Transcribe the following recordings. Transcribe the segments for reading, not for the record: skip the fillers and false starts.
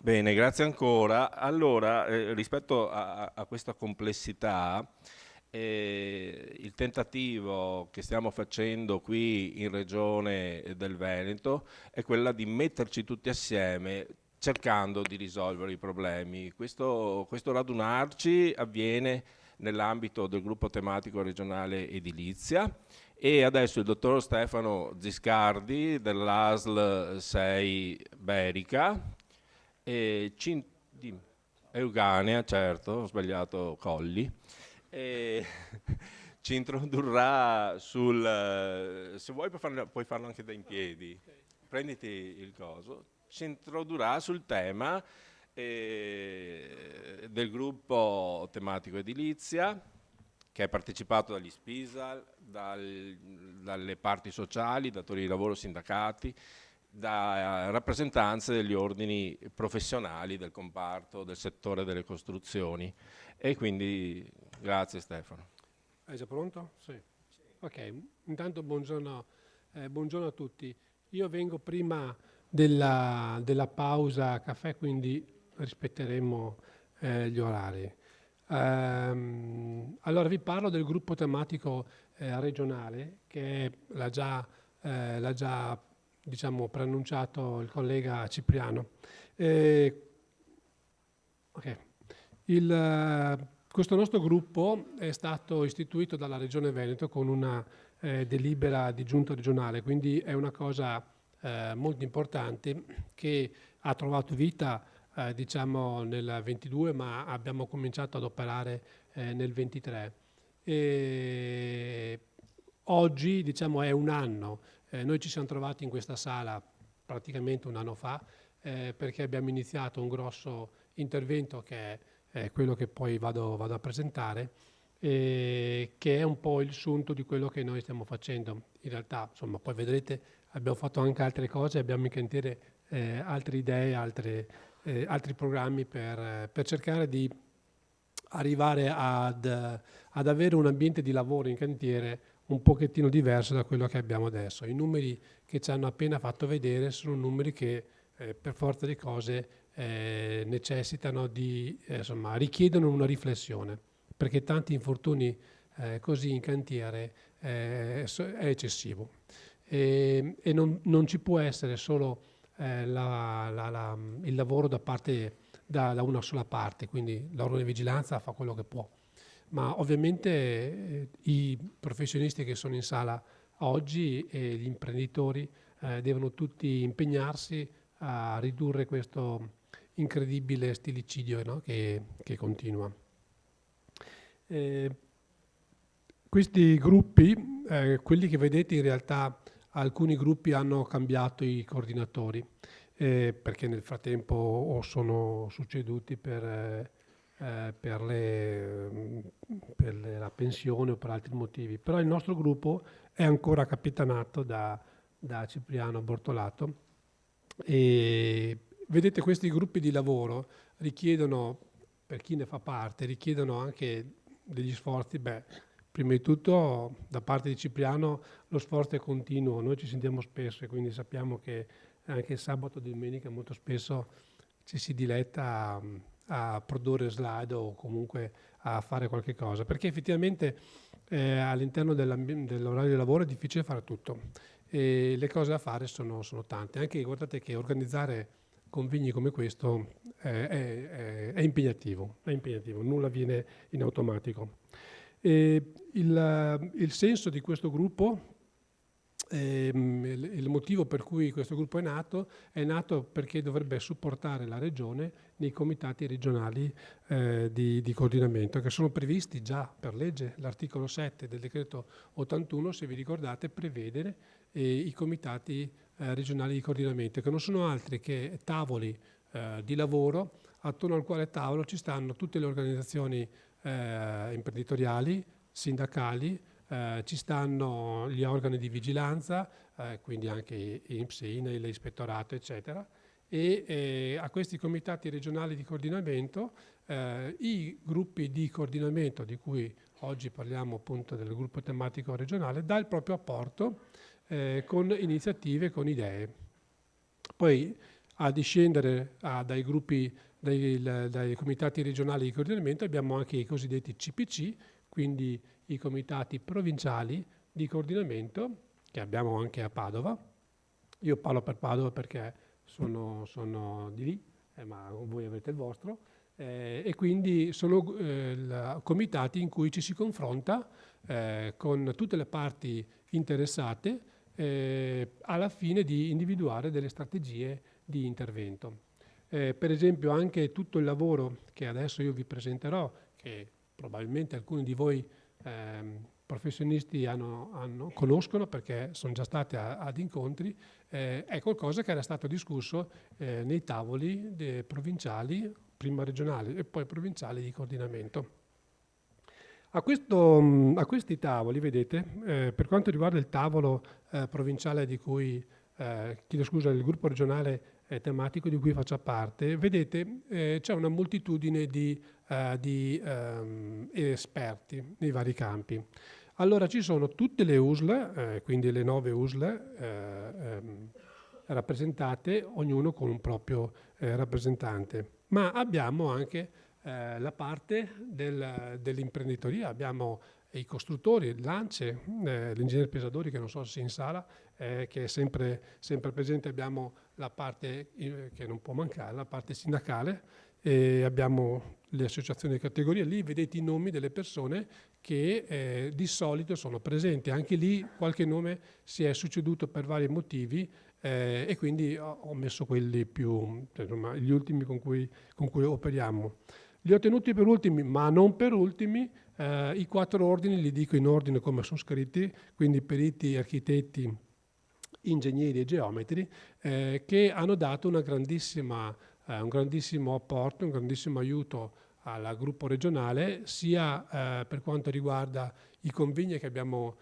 Bene, grazie ancora. Allora, rispetto a questa complessità, il tentativo che stiamo facendo qui in Regione del Veneto è quella di metterci tutti assieme cercando di risolvere i problemi. Questo radunarci avviene nell'ambito del gruppo tematico regionale edilizia e adesso il dottor Stefano Ziscardi dell'ASL 6 Berica e Euganea, certo, ho sbagliato Colli, e ci introdurrà se vuoi puoi farlo anche da in piedi, prenditi il coso, ci introdurrà sul tema del gruppo tematico edilizia che è partecipato dagli SPISAL, dalle parti sociali, datori di lavoro, sindacati, da rappresentanze degli ordini professionali del comparto, del settore delle costruzioni. E quindi grazie Stefano. È già pronto? Sì. Ok, intanto buongiorno a tutti. Io vengo prima della pausa caffè, quindi rispetteremo gli orari. Allora vi parlo del gruppo tematico regionale che l'ha già diciamo, preannunciato il collega Cipriano. Ok. Questo nostro gruppo è stato istituito dalla Regione Veneto con una delibera di giunta regionale, quindi è una cosa molto importante che ha trovato vita diciamo nel 22, ma abbiamo cominciato ad operare nel 23. E oggi diciamo è un anno. Noi ci siamo trovati in questa sala praticamente un anno fa perché abbiamo iniziato un grosso intervento che è quello che poi vado a presentare, che è un po' il sunto di quello che noi stiamo facendo. In realtà, insomma, poi vedrete, abbiamo fatto anche altre cose, abbiamo in cantiere altre idee, altri programmi per cercare di arrivare ad avere un ambiente di lavoro in cantiere un pochettino diverso da quello che abbiamo adesso. I numeri che ci hanno appena fatto vedere sono numeri che per forza di cose necessitano insomma, richiedono una riflessione, perché tanti infortuni così in cantiere è eccessivo e non ci può essere solo il lavoro da una sola parte, quindi l'organo di vigilanza fa quello che può, ma ovviamente i professionisti che sono in sala oggi e gli imprenditori devono tutti impegnarsi a ridurre questo incredibile stilicidio, no? che continua. Questi gruppi, quelli che vedete in realtà alcuni gruppi hanno cambiato i coordinatori perché nel frattempo o sono succeduti per la pensione o per altri motivi, però il nostro gruppo è ancora capitanato da Cipriano Bortolato e vedete questi gruppi di lavoro richiedono, per chi ne fa parte, richiedono anche degli sforzi, prima di tutto da parte di Cipriano lo sforzo è continuo, noi ci sentiamo spesso e quindi sappiamo che anche il sabato e domenica molto spesso ci si diletta a produrre slide o comunque a fare qualche cosa, perché effettivamente all'interno dell'orario di lavoro è difficile fare tutto e le cose da fare sono tante. Anche guardate che organizzare convegni come questo è impegnativo, nulla viene in automatico. Il senso di questo gruppo, il motivo per cui questo gruppo è nato perché dovrebbe supportare la regione nei comitati regionali di coordinamento che sono previsti già per legge. L'articolo 7 del decreto 81, se vi ricordate, prevede i comitati regionali di coordinamento, che non sono altri che tavoli di lavoro attorno al quale tavolo ci stanno tutte le organizzazioni imprenditoriali, sindacali, ci stanno gli organi di vigilanza, quindi anche INPS, INAIL, l'ispettorato, eccetera, e a questi comitati regionali di coordinamento i gruppi di coordinamento di cui oggi parliamo appunto del gruppo tematico regionale dà il proprio apporto con iniziative, con idee. Poi a discendere dai gruppi, dai comitati regionali di coordinamento, abbiamo anche i cosiddetti CPC, quindi i comitati provinciali di coordinamento, che abbiamo anche a Padova. Io parlo per Padova perché sono di lì, ma voi avete il vostro, e quindi sono comitati in cui ci si confronta con tutte le parti interessate alla fine di individuare delle strategie di intervento. Per esempio anche tutto il lavoro che adesso io vi presenterò, che probabilmente alcuni di voi professionisti conoscono perché sono già stati ad incontri, è qualcosa che era stato discusso nei tavoli provinciali, prima regionali e poi provinciali di coordinamento. A questi tavoli, vedete, per quanto riguarda il tavolo provinciale di cui, il gruppo regionale tematico di cui faccio parte, vedete c'è una moltitudine di esperti nei vari campi. Allora ci sono tutte le USL, quindi le 9 USL rappresentate, ognuno con un proprio rappresentante, ma abbiamo anche la parte dell'imprenditoria, abbiamo i costruttori, l'ANCE, l'ingegnere Pesadori che non so se è in sala, che è sempre presente, abbiamo la parte che non può mancare, la parte sindacale, e abbiamo le associazioni di categoria, lì vedete i nomi delle persone che di solito sono presenti, anche lì qualche nome si è succeduto per vari motivi e quindi ho messo quelli più, insomma, gli ultimi con cui operiamo. Li ho tenuti per ultimi, ma non per ultimi, i 4 ordini, li dico in ordine come sono scritti, quindi periti, architetti, ingegneri e geometri, che hanno dato un grandissimo apporto, un grandissimo aiuto al gruppo regionale, sia per quanto riguarda i convegni che abbiamo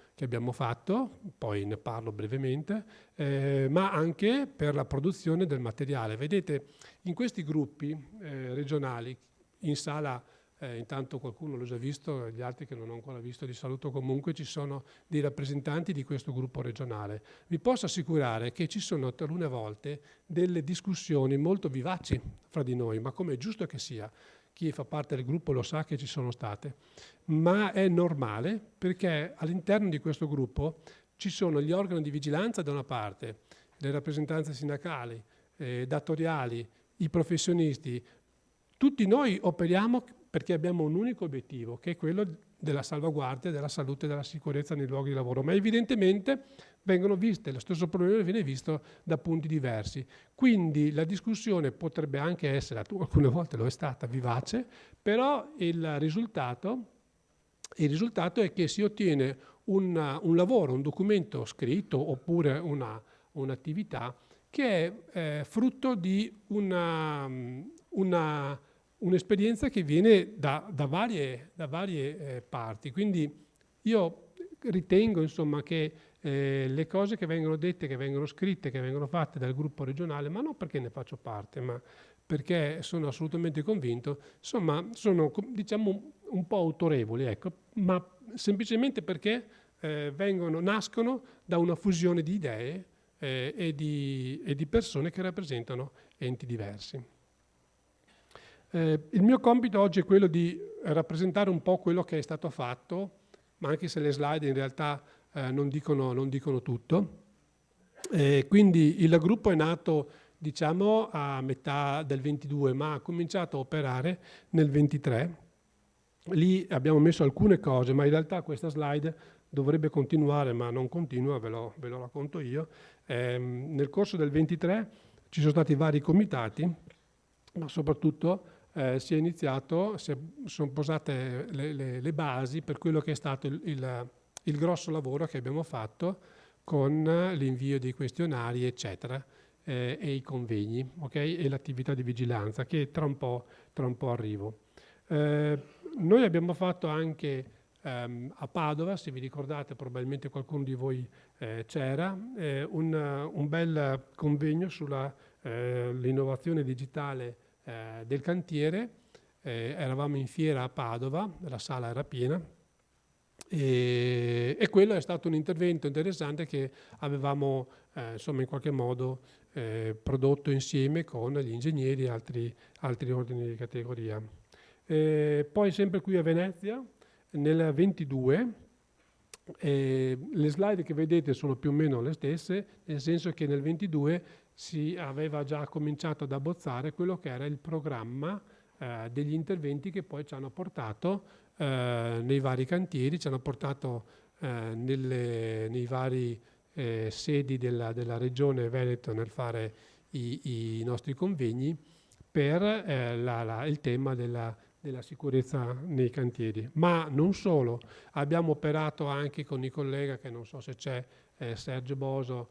fatto, poi ne parlo brevemente, ma anche per la produzione del materiale. Vedete, in questi gruppi regionali, in sala, intanto qualcuno l'ho già visto, gli altri che non ho ancora visto li saluto comunque, ci sono dei rappresentanti di questo gruppo regionale. Vi posso assicurare che ci sono talune volte delle discussioni molto vivaci fra di noi, ma come è giusto che sia. Chi fa parte del gruppo lo sa che ci sono state, ma è normale perché all'interno di questo gruppo ci sono gli organi di vigilanza da una parte, le rappresentanze sindacali, datoriali, i professionisti. Tutti noi operiamo perché abbiamo un unico obiettivo, che è quello della salvaguardia della salute e della sicurezza nei luoghi di lavoro, ma evidentemente vengono viste, lo stesso problema viene visto da punti diversi. Quindi la discussione potrebbe anche essere, alcune volte lo è stata, vivace, però il risultato è che si ottiene un lavoro, un documento scritto oppure un'attività che è frutto di un'esperienza che viene da varie parti. Quindi io ritengo, insomma, che le cose che vengono dette, che vengono scritte, che vengono fatte dal gruppo regionale, ma non perché ne faccio parte, ma perché sono assolutamente convinto, insomma, sono, diciamo, un po' autorevoli, ecco, ma semplicemente perché nascono da una fusione di idee e di persone che rappresentano enti diversi. Il mio compito oggi è quello di rappresentare un po' quello che è stato fatto, ma anche se le slide in realtà non dicono tutto. Quindi il gruppo è nato, diciamo, a metà del 22, ma ha cominciato a operare nel 23. Lì abbiamo messo alcune cose, ma in realtà questa slide dovrebbe continuare, ma non continua, ve lo racconto io. Nel corso del 23 ci sono stati vari comitati, ma soprattutto sono posate le basi per quello che è stato il grosso lavoro che abbiamo fatto con l'invio dei questionari, eccetera, e i convegni, okay? E l'attività di vigilanza, che tra un po' arrivo. Noi abbiamo fatto anche a Padova, se vi ricordate, probabilmente qualcuno di voi c'era, un bel convegno sulla l'innovazione digitale del cantiere. Eravamo in fiera a Padova, la sala era piena, e quello è stato un intervento interessante che avevamo insomma in qualche modo prodotto insieme con gli ingegneri e altri ordini di categoria. Poi sempre qui a Venezia, nel 22, le slide che vedete sono più o meno le stesse, nel senso che nel 22 si aveva già cominciato ad abbozzare quello che era il programma degli interventi che poi ci hanno portato nei vari cantieri, ci hanno portato nei vari sedi della regione Veneto nel fare i nostri convegni per il tema della sicurezza nei cantieri. Ma non solo, abbiamo operato anche con i colleghi, che non so se c'è, Sergio Boso,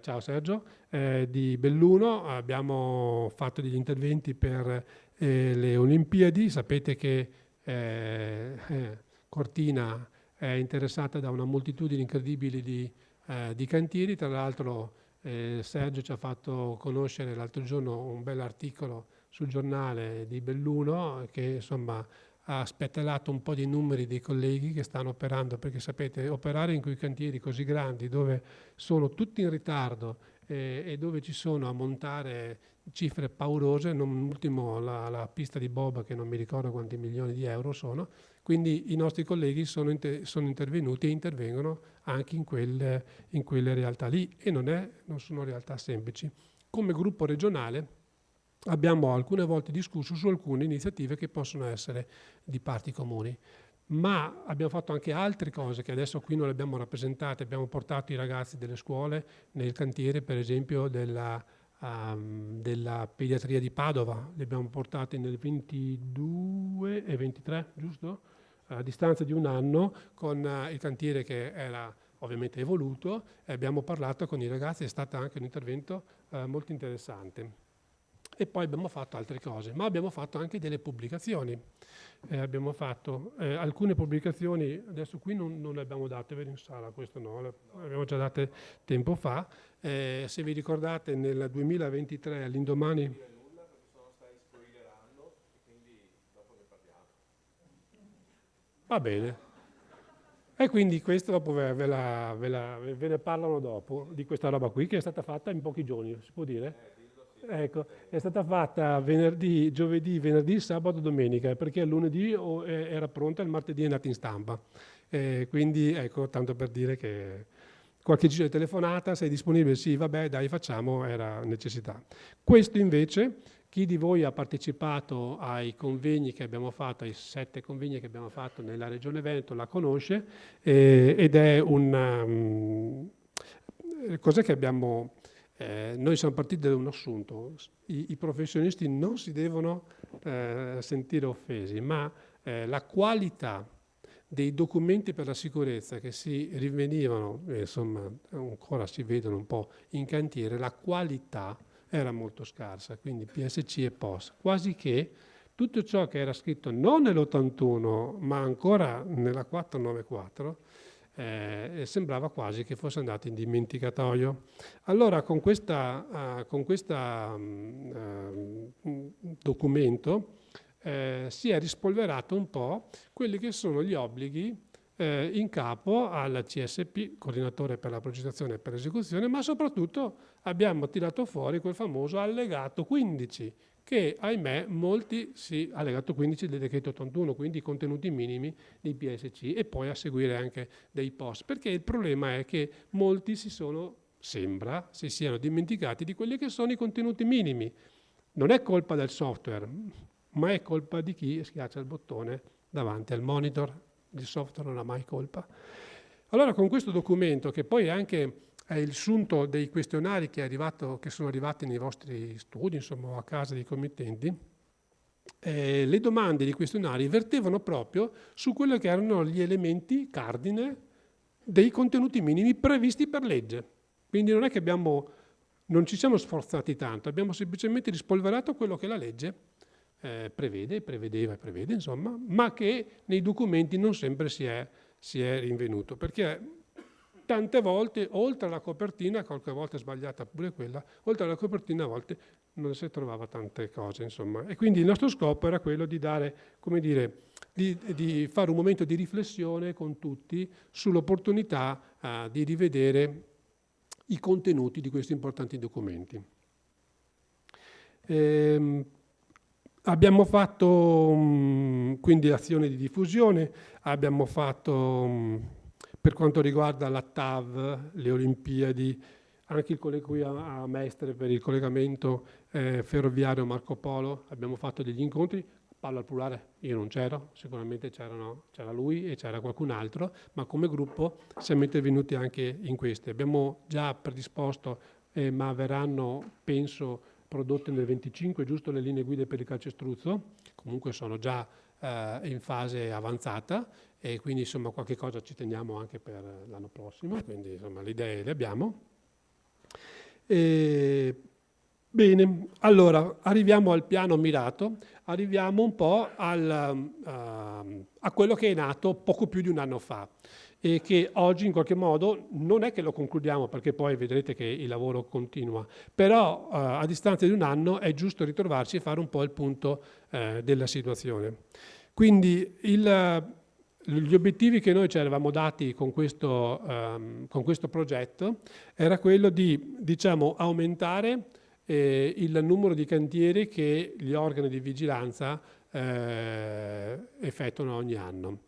ciao Sergio, di Belluno. Abbiamo fatto degli interventi per le Olimpiadi. Sapete che Cortina è interessata da una moltitudine incredibile di cantieri. Tra l'altro Sergio ci ha fatto conoscere l'altro giorno un bel articolo sul giornale di Belluno che insomma ha spettelato un po' di numeri dei colleghi che stanno operando, perché sapete, operare in quei cantieri così grandi dove sono tutti in ritardo e dove ci sono a montare cifre paurose, non ultimo la pista di bob che non mi ricordo quanti milioni di euro sono, quindi i nostri colleghi sono intervenuti e intervengono anche in quelle realtà lì, e non sono realtà semplici. Come gruppo regionale abbiamo alcune volte discusso su alcune iniziative che possono essere di parti comuni, ma abbiamo fatto anche altre cose che adesso qui non le abbiamo rappresentate. Abbiamo portato i ragazzi delle scuole nel cantiere, per esempio, della pediatria di Padova. Li abbiamo portati nel 22 e 23, giusto? A distanza di un anno, con il cantiere che era ovviamente evoluto, e abbiamo parlato con i ragazzi. È stato anche un intervento molto interessante. E poi abbiamo fatto altre cose, ma abbiamo fatto anche delle pubblicazioni. Abbiamo fatto alcune pubblicazioni, adesso qui non le abbiamo date, vedo in sala, questo no, le abbiamo già date tempo fa. Se vi ricordate, nel 2023, all'indomani... Va bene. E quindi questo dopo ve ne parlano dopo, di questa roba qui, che è stata fatta in pochi giorni, si può dire? Ecco, è stata fatta venerdì, giovedì, venerdì, sabato, domenica, perché il lunedì era pronta, il martedì è andata in stampa. Quindi ecco, tanto per dire che qualche giro di telefonata, sei disponibile? Sì, vabbè, dai, facciamo, era necessità. Questo invece, chi di voi ha partecipato ai convegni che abbiamo fatto, ai 7 convegni che abbiamo fatto nella Regione Veneto, la conosce, ed è cos'è che abbiamo... noi siamo partiti da un assunto: i professionisti non si devono sentire offesi, ma la qualità dei documenti per la sicurezza che si rinvenivano, insomma ancora si vedono un po' in cantiere, la qualità era molto scarsa, quindi PSC e POS, quasi che tutto ciò che era scritto non nell'81 ma ancora nella 494 sembrava quasi che fosse andato in dimenticatoio. Allora con questo documento si è rispolverato un po' quelli che sono gli obblighi in capo al CSP, coordinatore per la progettazione e per l'esecuzione, ma soprattutto abbiamo tirato fuori quel famoso allegato 15, che ahimè allegato 15 del decreto 81, quindi i contenuti minimi dei PSC, e poi a seguire anche dei POS, perché il problema è che molti si siano dimenticati di quelli che sono i contenuti minimi. Non è colpa del software, ma è colpa di chi schiaccia il bottone davanti al monitor. Il software non ha mai colpa. Allora con questo documento, che poi è il sunto dei questionari che sono arrivati nei vostri studi, insomma, a casa dei committenti, le domande di questionari vertevano proprio su quello che erano gli elementi cardine dei contenuti minimi previsti per legge. Quindi non è che non ci siamo sforzati tanto, abbiamo semplicemente rispolverato quello che la legge prevedeva, insomma, ma che nei documenti non sempre si è rinvenuto, perché tante volte, oltre alla copertina, qualche volta è sbagliata pure quella, oltre alla copertina a volte non si trovava tante cose, insomma. E quindi il nostro scopo era quello di dare, come dire, di fare un momento di riflessione con tutti sull'opportunità di rivedere i contenuti di questi importanti documenti. Abbiamo fatto quindi azioni di diffusione, abbiamo fatto per quanto riguarda la TAV, le Olimpiadi, anche il collega qui a Mestre per il collegamento ferroviario Marco Polo, abbiamo fatto degli incontri, parlo al plurale, io non c'ero, sicuramente c'era lui e c'era qualcun altro, ma come gruppo siamo intervenuti anche in queste. Abbiamo già predisposto, ma verranno, penso, prodotte nel 25, giusto, le linee guida per il calcestruzzo, comunque sono già in fase avanzata e quindi insomma qualche cosa ci teniamo anche per l'anno prossimo, quindi insomma le idee le abbiamo. Bene, allora arriviamo al piano mirato, arriviamo un po' a quello che è nato poco più di un anno fa e che oggi in qualche modo non è che lo concludiamo perché poi vedrete che il lavoro continua, però a distanza di un anno è giusto ritrovarci e fare un po' il punto della situazione. Quindi gli obiettivi che noi ci eravamo dati con questo progetto era quello di, diciamo, aumentare il numero di cantieri che gli organi di vigilanza effettuano ogni anno.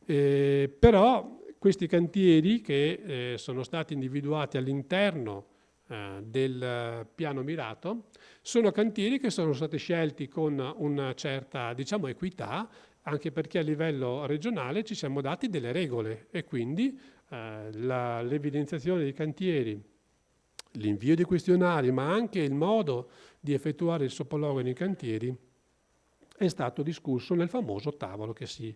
Però questi cantieri che sono stati individuati all'interno del piano mirato sono cantieri che sono stati scelti con una certa, diciamo, equità, anche perché a livello regionale ci siamo dati delle regole e quindi l'evidenziazione dei cantieri, l'invio di questionari, ma anche il modo di effettuare il sopralluogo nei cantieri è stato discusso nel famoso tavolo che si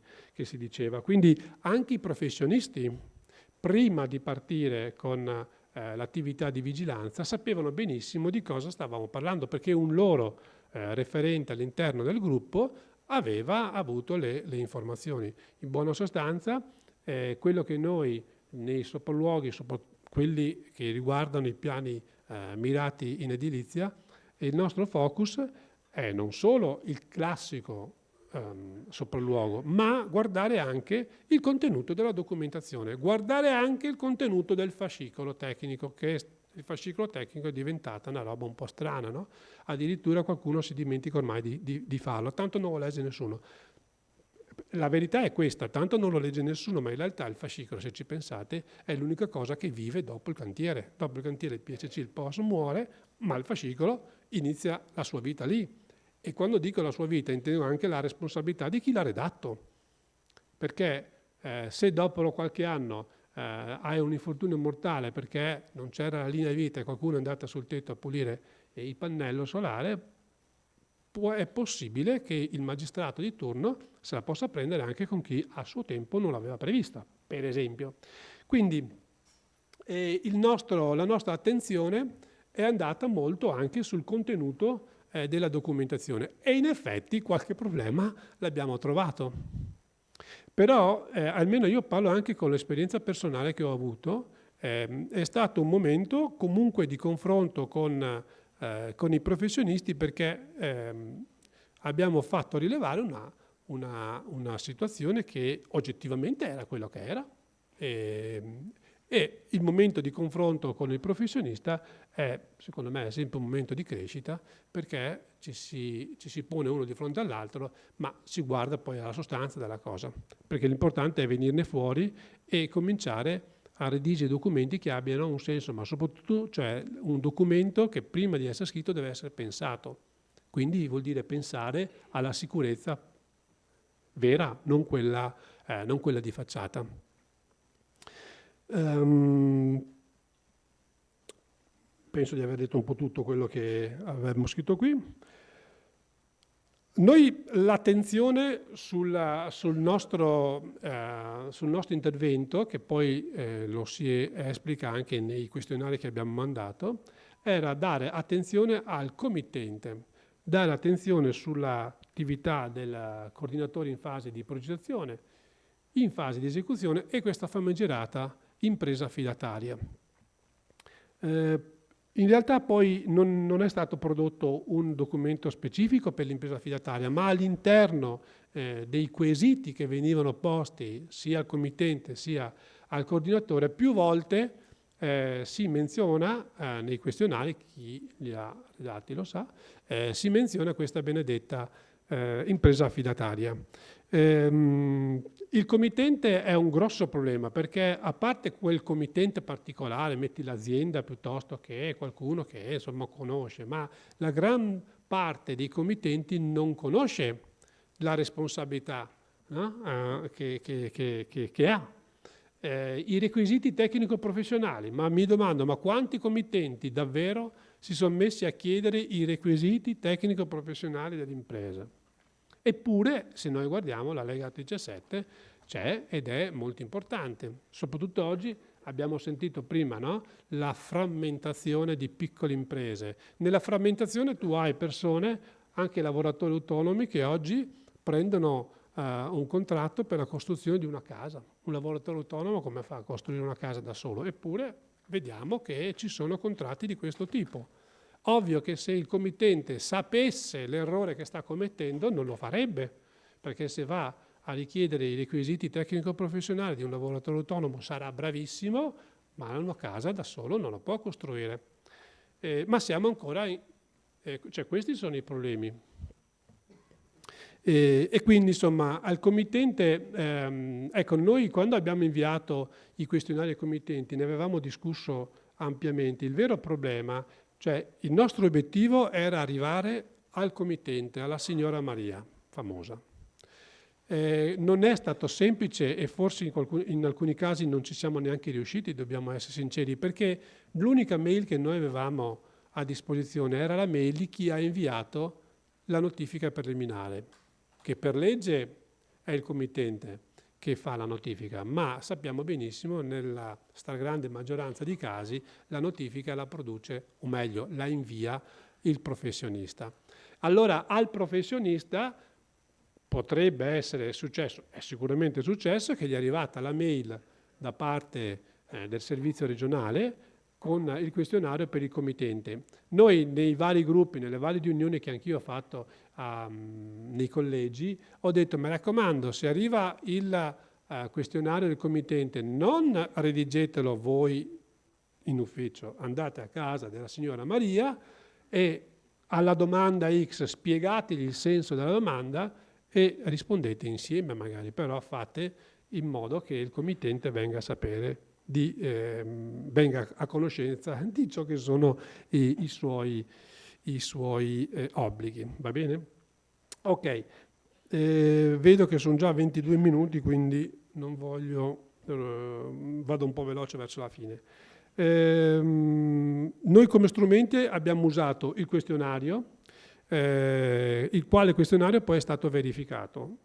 diceva. Quindi anche i professionisti, prima di partire con l'attività di vigilanza, sapevano benissimo di cosa stavamo parlando, perché un loro referente all'interno del gruppo aveva avuto le informazioni. In buona sostanza, quello che noi nei sopralluoghi, quelli che riguardano i piani mirati in edilizia, il nostro focus è non solo il classico sopralluogo, ma guardare anche il contenuto della documentazione, guardare anche il contenuto del fascicolo tecnico, che il fascicolo tecnico è diventata una roba un po' strana, no? Addirittura qualcuno si dimentica ormai di farlo, tanto non lo legge nessuno. La verità è questa, tanto non lo legge nessuno, ma in realtà il fascicolo, se ci pensate, è l'unica cosa che vive dopo il cantiere. Dopo il cantiere il PSC, il POS muore, ma il fascicolo inizia la sua vita lì. E quando dico la sua vita intendo anche la responsabilità di chi l'ha redatto. Perché se dopo qualche anno hai un infortunio mortale perché non c'era la linea vita e qualcuno è andato sul tetto a pulire il pannello solare, è possibile che il magistrato di turno se la possa prendere anche con chi a suo tempo non l'aveva prevista, per esempio. Quindi la nostra attenzione è andata molto anche sul contenuto della documentazione e in effetti qualche problema l'abbiamo trovato. Però almeno io parlo anche con l'esperienza personale che ho avuto, è stato un momento comunque di confronto con i professionisti perché abbiamo fatto rilevare una situazione che oggettivamente era quello che era e il momento di confronto con il professionista è, secondo me, è sempre un momento di crescita perché ci si pone uno di fronte all'altro, ma si guarda poi alla sostanza della cosa, perché l'importante è venirne fuori e cominciare a redigere documenti che abbiano un senso, ma soprattutto cioè un documento che prima di essere scritto deve essere pensato. Quindi vuol dire pensare alla sicurezza vera, non quella di facciata. Penso di aver detto un po' tutto quello che avevamo scritto qui. Noi l'attenzione sul nostro intervento, che poi lo si esplica anche nei questionari che abbiamo mandato, era dare attenzione al committente, dare attenzione sull'attività del coordinatore in fase di progettazione, in fase di esecuzione e questa famigerata impresa affidataria. In realtà poi non è stato prodotto un documento specifico per l'impresa affidataria, ma all'interno dei quesiti che venivano posti sia al committente sia al coordinatore, più volte si menziona nei questionari, chi li ha redatti lo sa, si menziona questa benedetta impresa affidataria. Il committente è un grosso problema, perché a parte quel committente particolare, metti l'azienda piuttosto che qualcuno che insomma conosce, ma la gran parte dei committenti non conosce la responsabilità, no? che ha. I requisiti tecnico-professionali, ma mi domando, ma quanti committenti davvero si sono messi a chiedere i requisiti tecnico-professionali dell'impresa? Eppure, se noi guardiamo la Lega 17, c'è ed è molto importante. Soprattutto oggi abbiamo sentito prima, no? La frammentazione di piccole imprese. Nella frammentazione tu hai persone, anche lavoratori autonomi, che oggi prendono un contratto per la costruzione di una casa. Un lavoratore autonomo come fa a costruire una casa da solo? Eppure vediamo che ci sono contratti di questo tipo. Ovvio che se il committente sapesse l'errore che sta commettendo non lo farebbe, perché se va a richiedere i requisiti tecnico-professionali di un lavoratore autonomo sarà bravissimo, ma una casa da solo non la può costruire. Ma siamo ancora cioè questi sono i problemi. E quindi insomma al committente, ecco, noi quando abbiamo inviato i questionari ai committenti ne avevamo discusso ampiamente. Il vero problema, cioè il nostro obiettivo era arrivare al committente, alla signora Maria, famosa. Non è stato semplice e forse in alcuni casi non ci siamo neanche riusciti, dobbiamo essere sinceri, perché l'unica mail che noi avevamo a disposizione era la mail di chi ha inviato la notifica preliminare, che per legge è il committente che fa la notifica, ma sappiamo benissimo nella stragrande maggioranza di casi la notifica la produce, o meglio, la invia il professionista. Allora al professionista potrebbe essere successo, è sicuramente successo, che gli è arrivata la mail da parte del servizio regionale con il questionario per il committente. Noi nei vari gruppi, nelle varie riunioni che anch'io ho fatto nei collegi, ho detto mi raccomando, se arriva il questionario del committente non redigetelo voi in ufficio, andate a casa della signora Maria e alla domanda X spiegategli il senso della domanda e rispondete insieme magari, però fate in modo che il committente venga a sapere, venga a conoscenza di ciò che sono i suoi obblighi, va bene? Ok, vedo che sono già 22 minuti, quindi non voglio, vado un po' veloce verso la fine. Noi come strumenti abbiamo usato il questionario, il quale questionario poi è stato verificato.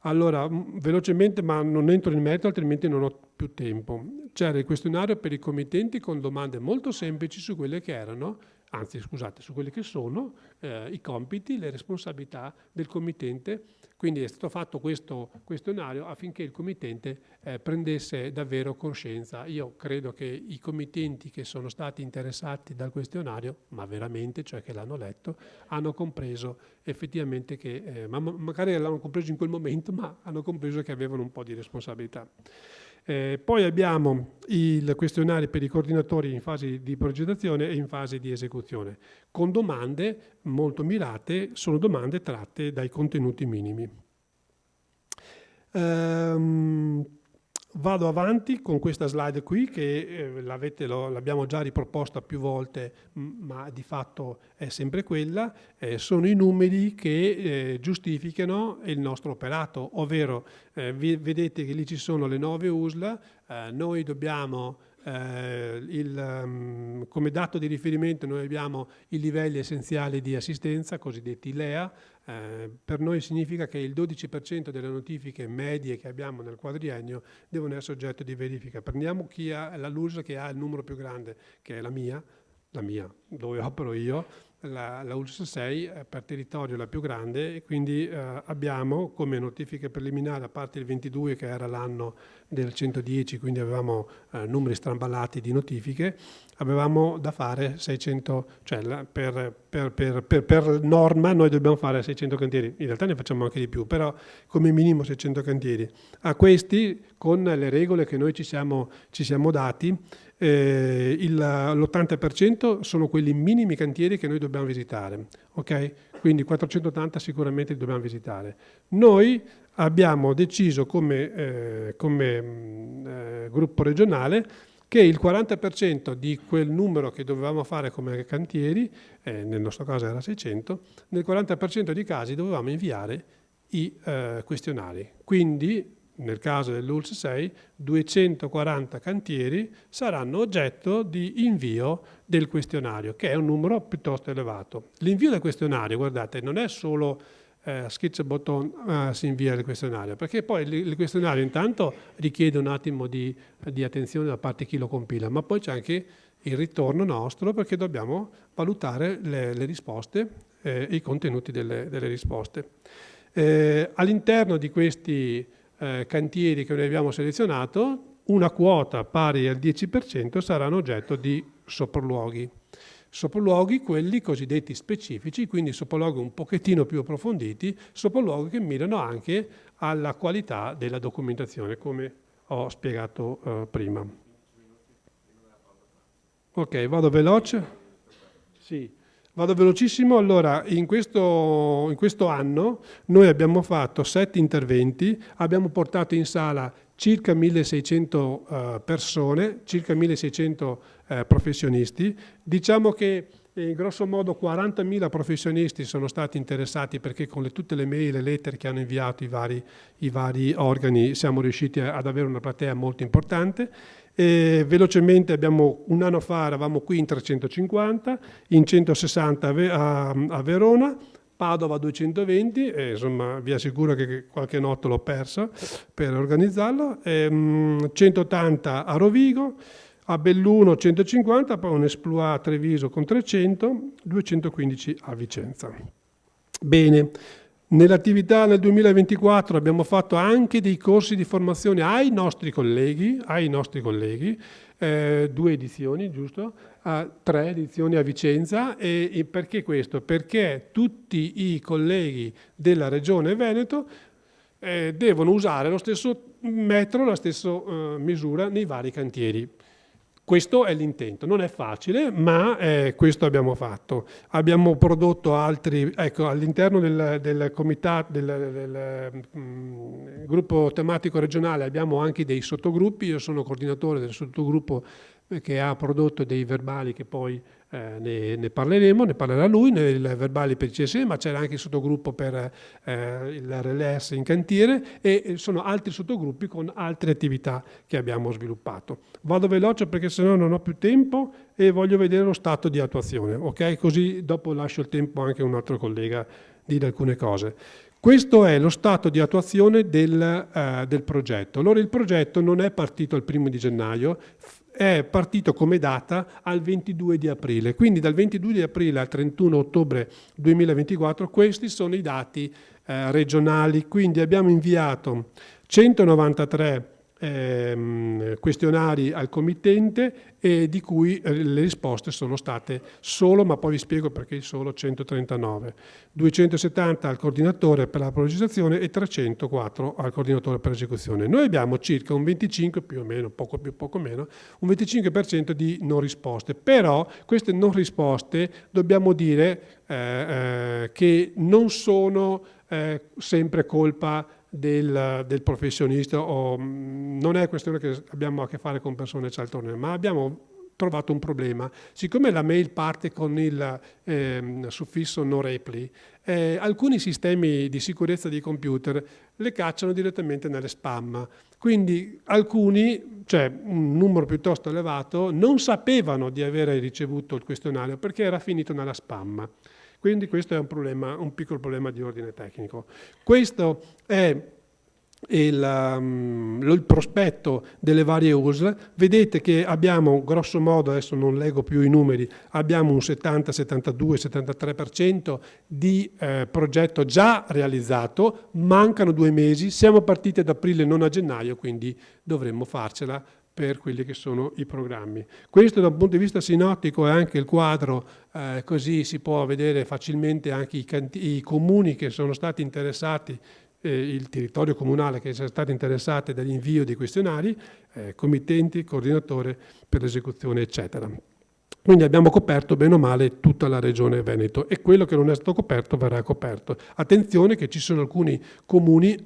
Allora, velocemente, ma non entro nel merito, altrimenti non ho più tempo. C'era il questionario per i committenti con domande molto semplici su quelle che erano, anzi scusate, su quelli che sono i compiti, le responsabilità del committente. Quindi è stato fatto questo questionario affinché il committente prendesse davvero coscienza. Io credo che i committenti che sono stati interessati dal questionario, ma veramente, cioè che l'hanno letto, hanno compreso effettivamente che, magari l'hanno compreso in quel momento, ma hanno compreso che avevano un po' di responsabilità. Poi abbiamo il questionario per i coordinatori in fase di progettazione e in fase di esecuzione, con domande molto mirate, sono domande tratte dai contenuti minimi. Vado avanti con questa slide qui che l'abbiamo già riproposta più volte, ma di fatto è sempre quella. Sono i numeri che giustificano il nostro operato, ovvero vedete che lì ci sono le 9 USL, noi dobbiamo come dato di riferimento noi abbiamo i livelli essenziali di assistenza, cosiddetti LEA. Per noi significa che il 12% delle notifiche medie che abbiamo nel quadriennio devono essere oggetto di verifica. Prendiamo chi ha la LUS che ha il numero più grande, che è la mia, dove opero io, la ULSS 6 per territorio è la più grande e quindi abbiamo come notifiche preliminari, a parte il 22 che era l'anno del 110, quindi avevamo numeri stramballati di notifiche, avevamo da fare 600, cioè per norma noi dobbiamo fare 600 cantieri, in realtà ne facciamo anche di più, però come minimo 600 cantieri. A questi, con le regole che noi ci siamo dati, l'80% sono quelli minimi cantieri che noi dobbiamo visitare, ok? Quindi 480 sicuramente li dobbiamo visitare. Noi abbiamo deciso come gruppo regionale che il 40% di quel numero che dovevamo fare come cantieri, nel nostro caso era 600, nel 40% dei casi dovevamo inviare i questionari. Quindi nel caso dell'ULSS 6, 240 cantieri saranno oggetto di invio del questionario, che è un numero piuttosto elevato. L'invio del questionario, guardate, non è solo schiaccia il bottone, si invia il questionario, perché poi il questionario intanto richiede un attimo di attenzione da parte di chi lo compila, ma poi c'è anche il ritorno nostro, perché dobbiamo valutare le risposte e i contenuti delle risposte. All'interno di questi cantieri che noi abbiamo selezionato, una quota pari al 10% saranno oggetto di sopralluoghi. Sopralluoghi quelli cosiddetti specifici, quindi sopralluoghi un pochettino più approfonditi, sopralluoghi che mirano anche alla qualità della documentazione, come ho spiegato prima. Ok, vado veloce? Sì. Vado velocissimo. Allora, in questo anno noi abbiamo fatto 7 interventi, abbiamo portato in sala circa 1600 persone, circa 1600 professionisti. Diciamo che grosso modo 40.000 professionisti sono stati interessati, perché con tutte le mail e le lettere che hanno inviato i vari organi siamo riusciti ad avere una platea molto importante. E velocemente un anno fa eravamo qui in 350, in 160 a Verona, Padova 220, e insomma vi assicuro che qualche notte l'ho persa per organizzarlo, 180 a Rovigo, a Belluno 150, poi un exploit a Treviso con 300, 215 a Vicenza. Bene. Nell'attività nel 2024 abbiamo fatto anche dei corsi di formazione ai nostri colleghi, 2 edizioni, giusto? 3 edizioni a Vicenza. E perché questo? Perché tutti i colleghi della Regione Veneto devono usare lo stesso metro, la stessa misura nei vari cantieri. Questo è l'intento, non è facile, ma questo abbiamo fatto. Abbiamo prodotto altri, ecco, all'interno del comitato, del gruppo tematico regionale abbiamo anche dei sottogruppi. Io sono coordinatore del sottogruppo che ha prodotto dei verbali che poi ne parlerà lui, nei verbali per il CSE, ma c'era anche il sottogruppo per il RLS in cantiere, e sono altri sottogruppi con altre attività che abbiamo sviluppato. Vado veloce perché sennò non ho più tempo e voglio vedere lo stato di attuazione, ok? Così dopo lascio il tempo anche a un altro collega di dire alcune cose. Questo è lo stato di attuazione del progetto. Allora il progetto non è partito il 1° di gennaio, è partito come data al 22 di aprile, quindi dal 22 di aprile al 31 ottobre 2024 questi sono i dati regionali. Quindi abbiamo inviato 193 questionari al committente, e di cui le risposte sono state solo, ma poi vi spiego perché solo, 139, 270 al coordinatore per la progettazione e 304 al coordinatore per l'esecuzione. Noi abbiamo circa un 25, più o meno, poco più, poco meno, un 25% di non risposte, però queste non risposte dobbiamo dire che non sono sempre colpa del professionista, o non è questione che abbiamo a che fare con persone cialtrone, ma abbiamo trovato un problema. Siccome la mail parte con il suffisso no reply, alcuni sistemi di sicurezza di computer le cacciano direttamente nelle spam. Quindi alcuni, cioè un numero piuttosto elevato, non sapevano di aver ricevuto il questionario perché era finito nella spam. Quindi questo è un piccolo problema di ordine tecnico. Questo è il prospetto delle varie USL, vedete che abbiamo grosso modo, adesso non leggo più i numeri, abbiamo un 70, 72, 73% di progetto già realizzato, mancano 2 mesi, siamo partiti ad aprile, non a gennaio, quindi dovremmo farcela per quelli che sono i programmi. Questo da un punto di vista sinottico è anche il quadro, così si può vedere facilmente anche i comuni che sono stati interessati, il territorio comunale che sono stati interessati dall'invio dei questionari, committenti, coordinatore per l'esecuzione, eccetera. Quindi abbiamo coperto bene o male tutta la regione Veneto e quello che non è stato coperto verrà coperto. Attenzione che ci sono alcuni comuni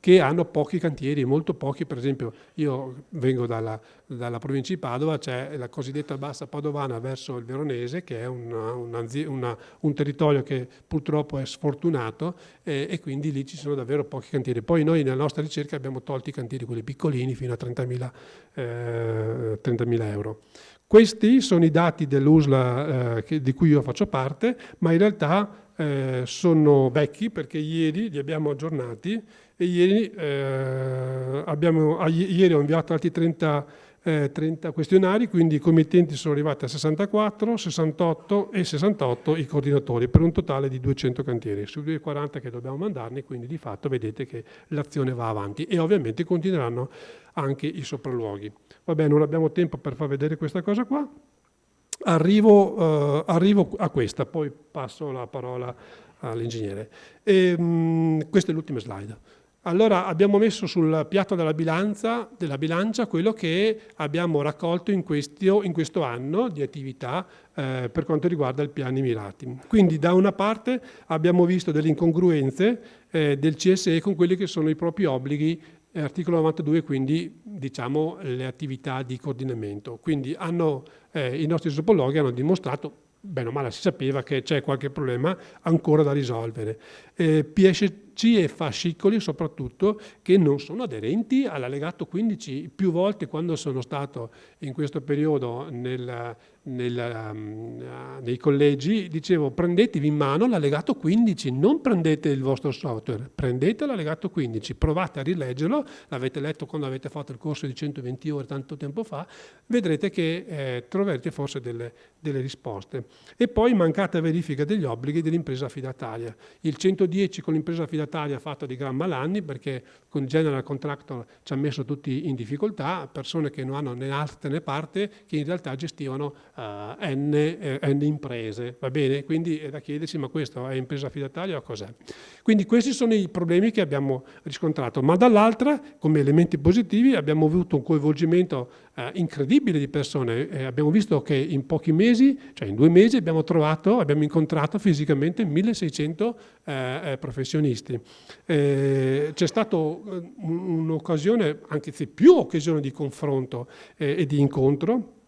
che hanno pochi cantieri, molto pochi, per esempio io vengo dalla provincia di Padova, c'è la cosiddetta Bassa Padovana verso il Veronese, che è un territorio che purtroppo è sfortunato e quindi lì ci sono davvero pochi cantieri. Poi noi nella nostra ricerca abbiamo tolto i cantieri, quelli piccolini, fino a 30.000 euro. Questi sono i dati dell'USLA di cui io faccio parte, ma in realtà sono vecchi perché ieri li abbiamo aggiornati e ieri ho inviato altri 30 questionari, quindi i committenti sono arrivati a 64, 68 e 68 i coordinatori, per un totale di 200 cantieri, su 240 che dobbiamo mandarne, quindi di fatto vedete che l'azione va avanti e ovviamente continueranno anche i sopralluoghi. Vabbè, non abbiamo tempo per far vedere questa cosa qua. Arrivo a questa, poi passo la parola all'ingegnere. Questa è l'ultima slide. Allora abbiamo messo sul piatto della bilancia quello che abbiamo raccolto in questo anno di attività per quanto riguarda il piani mirati. Quindi da una parte abbiamo visto delle incongruenze del CSE con quelli che sono i propri obblighi, articolo 92, quindi diciamo le attività di coordinamento. Quindi i nostri zoopologhi hanno dimostrato, bene o male si sapeva, che c'è qualche problema ancora da risolvere. PSC e fascicoli soprattutto che non sono aderenti all'allegato 15. Più volte quando sono stato in questo periodo nei collegi dicevo: prendetevi in mano l'allegato 15, non prendete il vostro software, prendete l'allegato 15, provate a rileggerlo, l'avete letto quando avete fatto il corso di 120 ore tanto tempo fa, vedrete che troverete forse delle risposte. E poi mancata verifica degli obblighi dell'impresa affidataria. Il 110 con l'impresa affidataria fatto di gran malanni, perché con General Contractor ci ha messo tutti in difficoltà, persone che non hanno né arte né parte, che in realtà gestivano N imprese, va bene? Quindi è da chiedersi: ma questo è impresa affidataria o cos'è? Quindi questi sono i problemi che abbiamo riscontrato, ma dall'altra, come elementi positivi, abbiamo avuto un coinvolgimento incredibile di persone. Abbiamo visto che in pochi mesi, cioè in 2 mesi, abbiamo incontrato fisicamente 1600 professionisti. C'è stata un'occasione, anche più occasioni di confronto e di incontro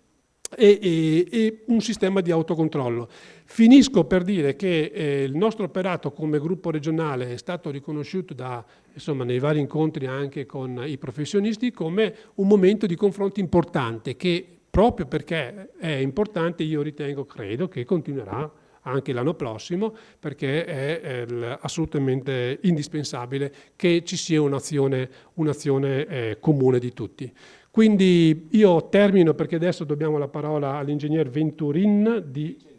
e un sistema di autocontrollo. Finisco per dire che il nostro operato come gruppo regionale è stato riconosciuto nei vari incontri anche con i professionisti come un momento di confronto importante, che proprio perché è importante io credo che continuerà anche l'anno prossimo, perché è assolutamente indispensabile che ci sia un'azione comune di tutti. Quindi io termino, perché adesso dobbiamo la parola all'ingegner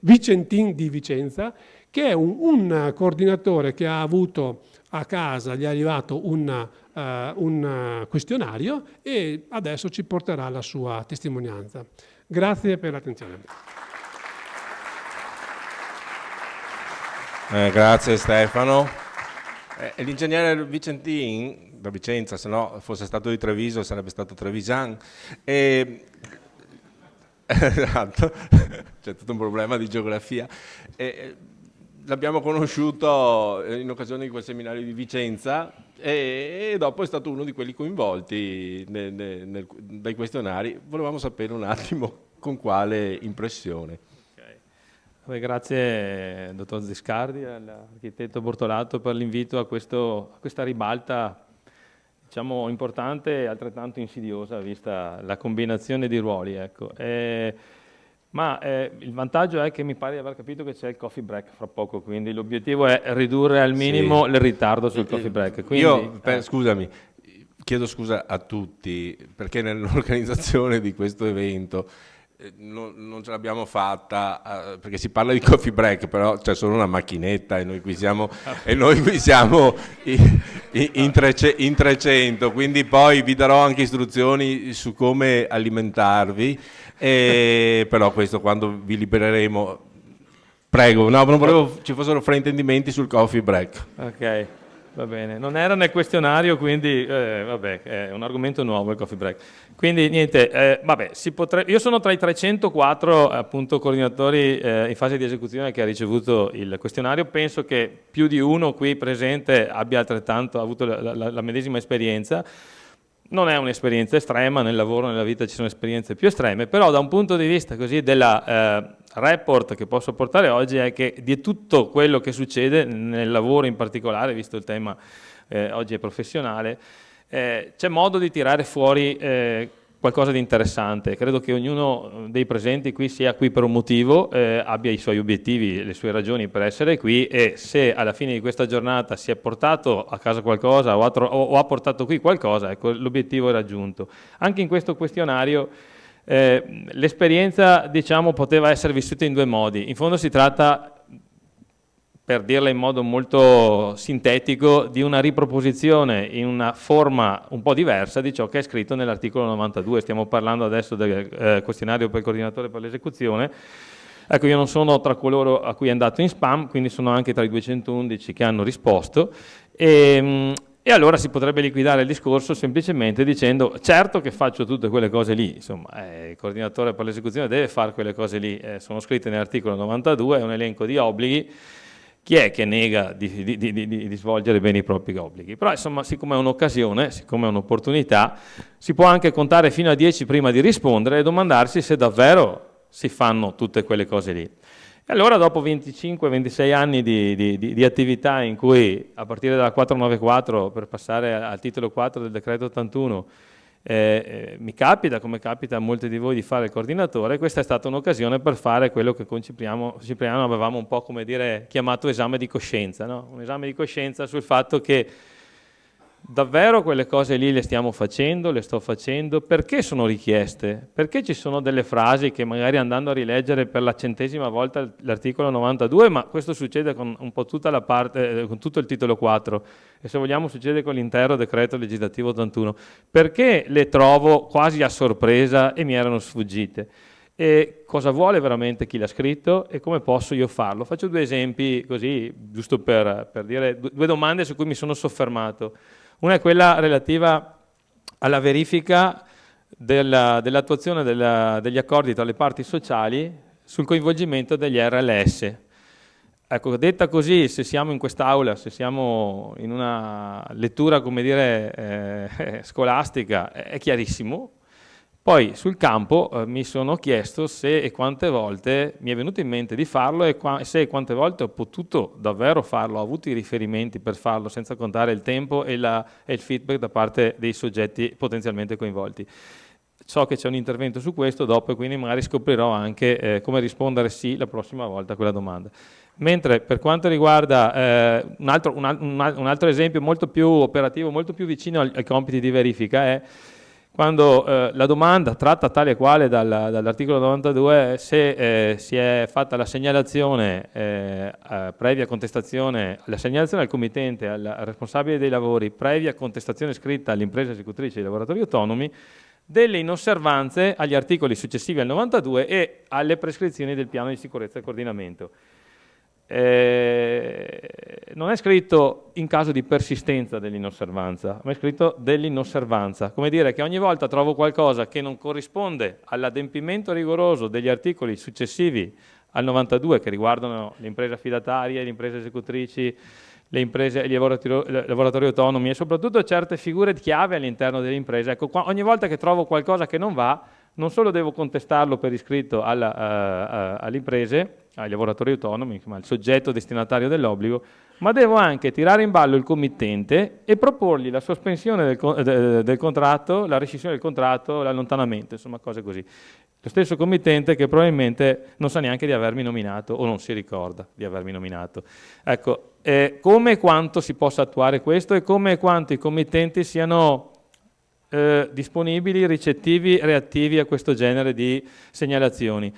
Vicentin di Vicenza, che è un coordinatore che ha avuto a casa, gli è arrivato un questionario e adesso ci porterà la sua testimonianza. Grazie per l'attenzione. Grazie Stefano. L'ingegnere Vicentin da Vicenza, se no fosse stato di Treviso sarebbe stato Trevisan. Esatto, c'è tutto un problema di geografia. L'abbiamo conosciuto in occasione di quel seminario di Vicenza e dopo è stato uno di quelli coinvolti dai questionari. Volevamo sapere un attimo con quale impressione. Grazie dottor Ziscardi e all'architetto Bortolato per l'invito a questa ribalta, diciamo, importante e altrettanto insidiosa vista la combinazione di ruoli. Ecco. Il vantaggio è che mi pare di aver capito che c'è il coffee break fra poco, quindi l'obiettivo è ridurre al minimo il ritardo sul coffee break. Quindi, scusami, chiedo scusa a tutti perché nell'organizzazione di questo evento non ce l'abbiamo fatta, perché si parla di coffee break, però c'è solo una macchinetta e noi qui siamo, in 300, quindi poi vi darò anche istruzioni su come alimentarvi, però questo quando vi libereremo. Prego, no, non volevo ci fossero fraintendimenti sul coffee break. Ok, va bene. Non era nel questionario, quindi vabbè, è un argomento nuovo il coffee break. Quindi niente, vabbè, io sono tra i 304 appunto coordinatori in fase di esecuzione che ha ricevuto il questionario. Penso che più di uno qui presente abbia altrettanto avuto la medesima esperienza. Non è un'esperienza estrema, nel lavoro, nella vita ci sono esperienze più estreme, però da un punto di vista così della report che posso portare oggi è che di tutto quello che succede nel lavoro in particolare, visto il tema oggi è professionale, c'è modo di tirare fuori qualcosa di interessante. Credo che ognuno dei presenti qui sia qui per un motivo, abbia i suoi obiettivi, le sue ragioni per essere qui, e se alla fine di questa giornata si è portato a casa qualcosa o ha portato qui qualcosa, ecco, l'obiettivo è raggiunto. Anche in questo questionario l'esperienza, diciamo, poteva essere vissuta in due modi. In fondo si tratta, per dirla in modo molto sintetico, di una riproposizione in una forma un po' diversa di ciò che è scritto nell'articolo 92. Stiamo parlando adesso del questionario per il coordinatore per l'esecuzione. Ecco, io non sono tra coloro a cui è andato in spam, quindi sono anche tra i 211 che hanno risposto, e allora si potrebbe liquidare il discorso semplicemente dicendo: certo che faccio tutte quelle cose lì, insomma, il coordinatore per l'esecuzione deve fare quelle cose lì, sono scritte nell'articolo 92, è un elenco di obblighi. Chi è che nega di svolgere bene i propri obblighi? Però insomma, siccome è un'occasione, siccome è un'opportunità, si può anche contare fino a 10 prima di rispondere e domandarsi se davvero si fanno tutte quelle cose lì. E allora dopo 25-26 anni di attività in cui, a partire dalla 494 per passare al titolo 4 del decreto 81, mi capita, come capita a molti di voi, di fare il coordinatore, questa è stata un'occasione per fare quello che con Cipriano avevamo un po', come dire, chiamato esame di coscienza, no? Un esame di coscienza sul fatto che davvero quelle cose lì le stiamo facendo, le sto facendo, perché sono richieste? Perché ci sono delle frasi che magari, andando a rileggere per la 100ª volta l'articolo 92, ma questo succede con un po' tutta la parte, con tutto il titolo 4, e se vogliamo succede con l'intero decreto legislativo 81, perché le trovo quasi a sorpresa e mi erano sfuggite? E cosa vuole veramente chi l'ha scritto e come posso io farlo? Faccio due esempi così, giusto per dire due domande su cui mi sono soffermato. Una è quella relativa alla verifica dell'attuazione degli accordi tra le parti sociali sul coinvolgimento degli RLS. Ecco, detta così, se siamo in quest'aula, se siamo in una lettura, come dire, scolastica, è chiarissimo. Poi sul campo mi sono chiesto se e quante volte mi è venuto in mente di farlo e se e quante volte ho potuto davvero farlo, ho avuto i riferimenti per farlo, senza contare il tempo e il feedback da parte dei soggetti potenzialmente coinvolti. So che c'è un intervento su questo dopo, e quindi magari scoprirò anche come rispondere sì la prossima volta a quella domanda. Mentre per quanto riguarda un altro esempio molto più operativo, molto più vicino ai compiti di verifica, è quando la domanda tratta tale e quale dall'articolo 92, se si è fatta la segnalazione previa contestazione, la segnalazione al committente, al responsabile dei lavori, previa contestazione scritta all'impresa esecutrice dei lavoratori autonomi, delle inosservanze agli articoli successivi al 92 e alle prescrizioni del piano di sicurezza e coordinamento. Non è scritto in caso di persistenza dell'inosservanza, ma è scritto dell'inosservanza, come dire che ogni volta trovo qualcosa che non corrisponde all'adempimento rigoroso degli articoli successivi al 92 che riguardano le imprese affidatarie, le imprese esecutrici, le imprese, i lavoratori autonomi e soprattutto certe figure chiave all'interno delle imprese. Ecco, ogni volta che trovo qualcosa che non va, non solo devo contestarlo per iscritto alle imprese, ai lavoratori autonomi, insomma, al soggetto destinatario dell'obbligo, ma devo anche tirare in ballo il committente e proporgli la sospensione del contratto, la rescissione del contratto, l'allontanamento, insomma cose così. Lo stesso committente che probabilmente non sa neanche di avermi nominato o non si ricorda di avermi nominato. Ecco, come e quanto si possa attuare questo e come e quanto i committenti siano disponibili, ricettivi, reattivi a questo genere di segnalazioni.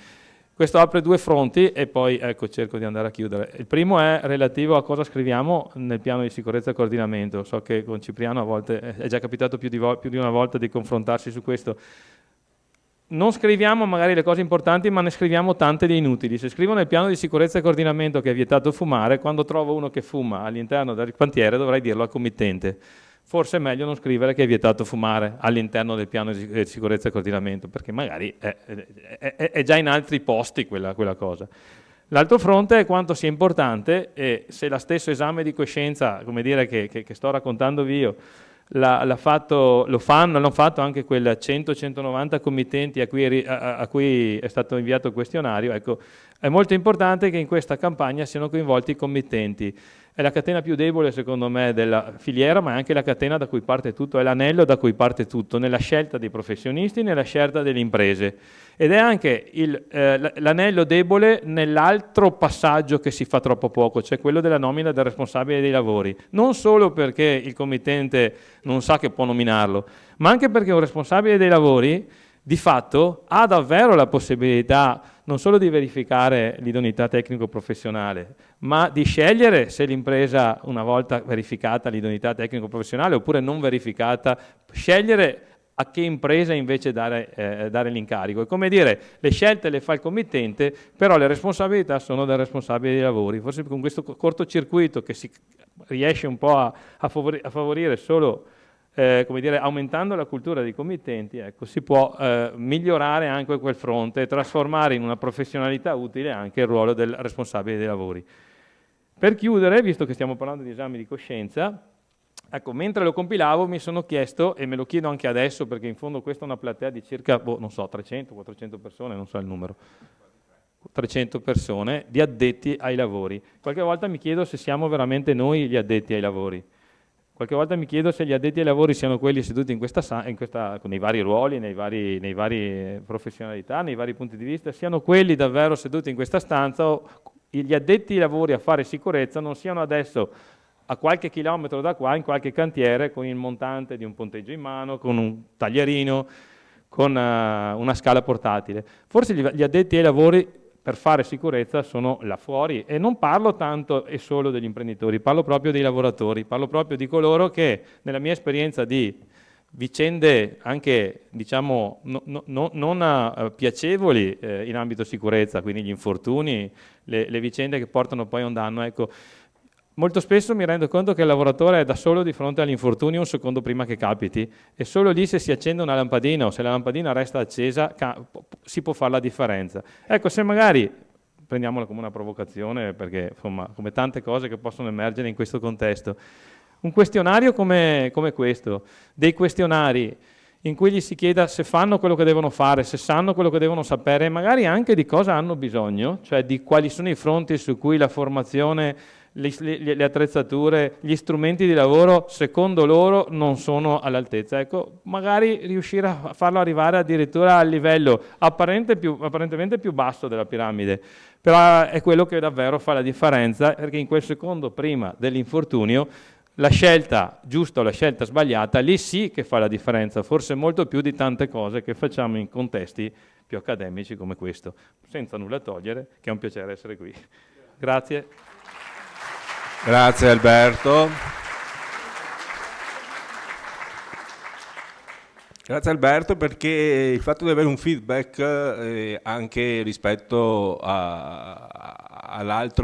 Questo apre due fronti e poi ecco, cerco di andare a chiudere. Il primo è relativo a cosa scriviamo nel piano di sicurezza e coordinamento. So che con Cipriano a volte è già capitato più di una volta di confrontarsi su questo. Non scriviamo magari le cose importanti, ma ne scriviamo tante di inutili. Se scrivo nel piano di sicurezza e coordinamento che è vietato fumare, quando trovo uno che fuma all'interno del cantiere dovrei dirlo al committente. Forse è meglio non scrivere che è vietato fumare all'interno del piano di sicurezza e coordinamento, perché magari è già in altri posti quella cosa. L'altro fronte è quanto sia importante, e se lo stesso esame di coscienza, come dire, che sto raccontandovi io, l'hanno fatto anche quel 100-190 committenti a cui è stato inviato il questionario. Ecco, è molto importante che in questa campagna siano coinvolti i committenti. È la catena più debole, secondo me, della filiera, ma è anche la catena da cui parte tutto, è l'anello da cui parte tutto, nella scelta dei professionisti, nella scelta delle imprese. Ed è anche l'anello debole nell'altro passaggio che si fa troppo poco, cioè quello della nomina del responsabile dei lavori. Non solo perché il committente non sa che può nominarlo, ma anche perché un responsabile dei lavori, di fatto, ha davvero la possibilità non solo di verificare l'idoneità tecnico-professionale, ma di scegliere se l'impresa, una volta verificata l'idoneità tecnico-professionale oppure non verificata, scegliere a che impresa invece dare l'incarico. È come dire, le scelte le fa il committente, però le responsabilità sono del responsabile dei lavori. Forse con questo cortocircuito che si riesce un po' a favorire solo come dire, aumentando la cultura dei committenti, ecco, si può migliorare anche quel fronte e trasformare in una professionalità utile anche il ruolo del responsabile dei lavori. Per chiudere, visto che stiamo parlando di esami di coscienza, ecco, mentre lo compilavo mi sono chiesto, e me lo chiedo anche adesso, perché in fondo questa è una platea di circa, non so, 300-400 persone, non so il numero, 300 persone di addetti ai lavori. Qualche volta mi chiedo se siamo veramente noi gli addetti ai lavori. Qualche volta mi chiedo se gli addetti ai lavori siano quelli seduti nei vari ruoli, nei vari professionalità, nei vari punti di vista, siano quelli davvero seduti in questa stanza, o gli addetti ai lavori a fare sicurezza non siano adesso a qualche chilometro da qua in qualche cantiere con il montante di un ponteggio in mano, con un taglierino, con una scala portatile. Forse gli addetti ai lavori per fare sicurezza sono là fuori, e non parlo tanto e solo degli imprenditori, parlo proprio dei lavoratori, parlo proprio di coloro che, nella mia esperienza di vicende anche, diciamo, non piacevoli in ambito sicurezza, quindi gli infortuni, le vicende che portano poi a un danno, ecco, molto spesso mi rendo conto che il lavoratore è da solo di fronte all'infortunio un secondo prima che capiti, e solo lì, se si accende una lampadina o se la lampadina resta accesa, si può fare la differenza. Ecco, se magari, prendiamola come una provocazione, perché insomma, come tante cose che possono emergere in questo contesto, un questionario come questo, dei questionari in cui gli si chieda se fanno quello che devono fare, se sanno quello che devono sapere, e magari anche di cosa hanno bisogno, cioè di quali sono i fronti su cui la formazione, le attrezzature, gli strumenti di lavoro secondo loro non sono all'altezza. Ecco, magari riuscire a farlo arrivare addirittura al livello apparentemente più basso della piramide, però è quello che davvero fa la differenza, perché in quel secondo prima dell'infortunio la scelta giusta o la scelta sbagliata, lì sì che fa la differenza, forse molto più di tante cose che facciamo in contesti più accademici come questo, senza nulla togliere, che è un piacere essere qui. Grazie. Grazie Alberto. Grazie Alberto, perché il fatto di avere un feedback anche rispetto all'altro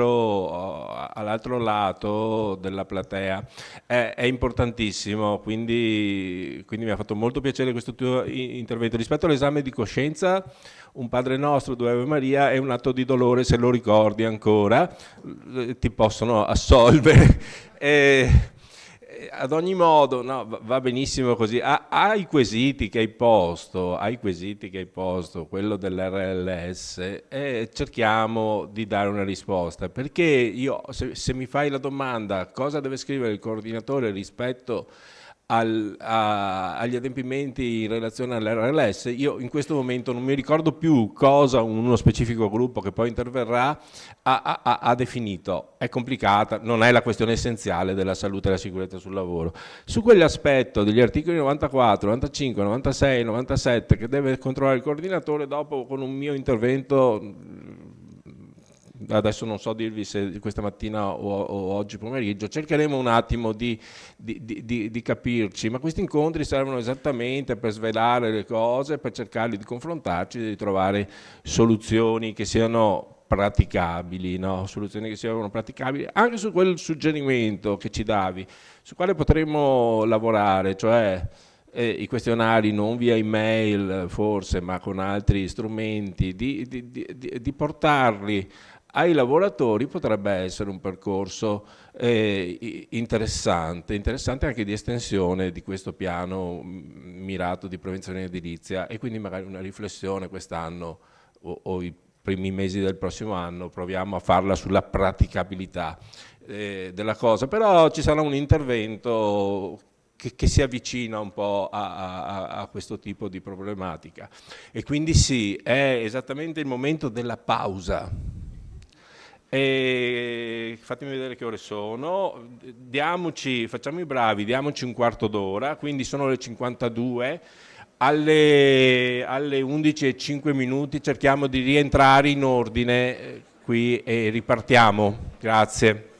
lato della platea è importantissimo, quindi mi ha fatto molto piacere questo tuo intervento. Rispetto all'esame di coscienza, un Padre Nostro, due Ave Maria è un atto di dolore, se lo ricordi ancora, ti possono assolvere. Ad ogni modo, no, va benissimo così. Ai quesiti che hai posto, quello dell'RLS, cerchiamo di dare una risposta, perché io, se mi fai la domanda cosa deve scrivere il coordinatore rispetto agli adempimenti in relazione all'RLS. Io in questo momento non mi ricordo più cosa uno specifico gruppo che poi interverrà ha definito. È complicata, non è la questione essenziale della salute e della sicurezza sul lavoro. Su quell'aspetto degli articoli 94, 95, 96, 97 che deve controllare il coordinatore, dopo con un mio intervento, adesso non so dirvi se questa mattina o oggi pomeriggio, cercheremo un attimo di capirci, ma questi incontri servono esattamente per svelare le cose, per cercare di confrontarci e di trovare soluzioni che siano praticabili, no? Soluzioni che siano praticabili anche su quel suggerimento che ci davi, su quale potremmo lavorare, cioè i questionari non via email forse, ma con altri strumenti, di portarli ai lavoratori potrebbe essere un percorso interessante anche di estensione di questo piano mirato di prevenzione edilizia, e quindi magari una riflessione quest'anno o i primi mesi del prossimo anno proviamo a farla sulla praticabilità della cosa, però ci sarà un intervento che si avvicina un po' a questo tipo di problematica, e quindi sì, è esattamente il momento della pausa. E fatemi vedere che ore sono, facciamo i bravi, diamoci un quarto d'ora, quindi sono le 52, alle 11:05 cerchiamo di rientrare in ordine qui e ripartiamo. Grazie.